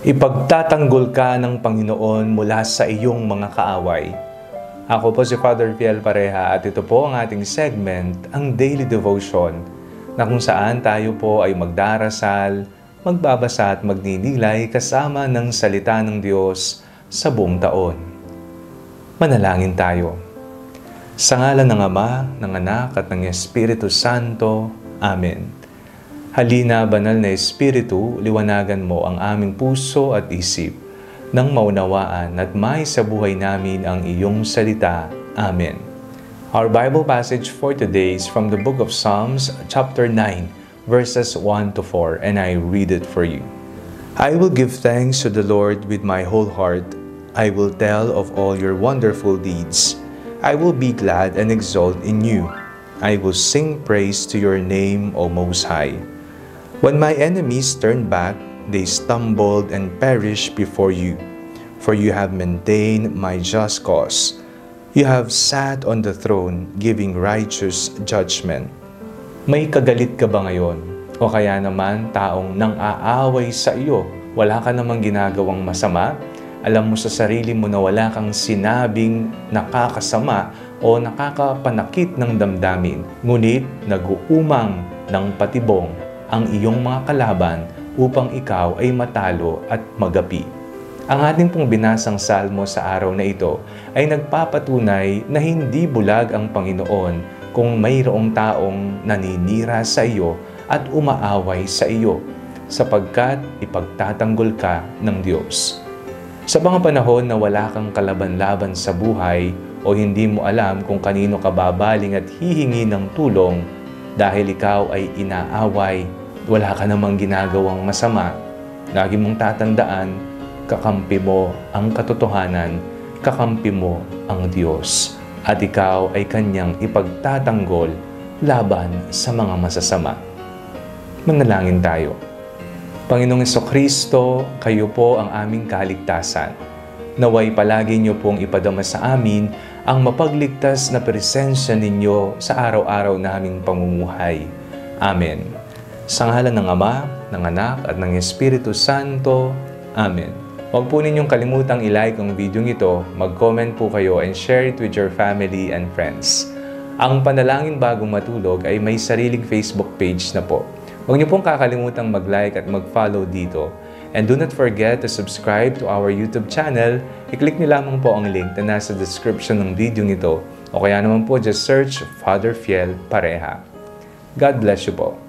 Ipagtatanggol ka ng Panginoon mula sa iyong mga kaaway. Ako po si Father Fiel Pareha at ito po ang ating segment, ang Daily Devotion, na kung saan tayo po ay magdarasal, magbabasa at magninilay kasama ng salita ng Diyos sa buong taon. Manalangin tayo. Sa ngalan ng Ama, ng Anak at ng Espiritu Santo. Amen. Halina, Banal na Espiritu, liwanagan mo ang aming puso at isip nang maunawaan at may sa buhay namin ang iyong salita. Amen. Our Bible passage for today is from the book of Psalms, chapter 9, verses 1 to 4, and I read it for you. I will give thanks to the Lord with my whole heart. I will tell of all your wonderful deeds. I will be glad and exult in you. I will sing praise to your name, O Most High. When my enemies turned back, they stumbled and perished before you. For you have maintained my just cause. You have sat on the throne, giving righteous judgment. May kagalit ka ba ngayon? O kaya naman taong nang-aaway sa iyo, wala ka namang ginagawang masama? Alam mo sa sarili mo na wala kang sinabing nakakasama o nakakapanakit ng damdamin, ngunit nag-uumang ng patibong ang iyong mga kalaban upang ikaw ay matalo at magapi. Ang ating pong binasang salmo sa araw na ito ay nagpapatunay na hindi bulag ang Panginoon kung mayroong taong naninira sa iyo at umaaway sa iyo, sapagkat ipagtatanggol ka ng Diyos. Sa mga panahon na wala kang kalaban-laban sa buhay o hindi mo alam kung kanino ka babaling at hihingi ng tulong dahil ikaw ay inaaway, wala ka namang ginagawang masama, lagi mong tatandaan, kakampi mo ang katotohanan, kakampi mo ang Diyos, at ikaw ay Kanyang ipagtatanggol laban sa mga masasama. Manalangin tayo. Panginoong Jesucristo, kayo po ang aming kaligtasan. Naway palagi niyo pong ipadama sa amin ang mapagligtas na presensya ninyo sa araw-araw naming pamumuhay. Amen. Sa ngalan ng Ama, ng Anak at ng Espiritu Santo. Amen. Huwag po ninyong kalimutang i-like ang video ito, mag-comment po kayo and share it with your family and friends. Ang Panalangin Bagong Matulog ay may sariling Facebook page na po. Huwag niyo pong kakalimutang mag-like at mag-follow dito. And do not forget to subscribe to our YouTube channel. I-click niyo lamang po ang link na nasa description ng video nito. O kaya naman po, just search Father Fiel Pareha. God bless you po.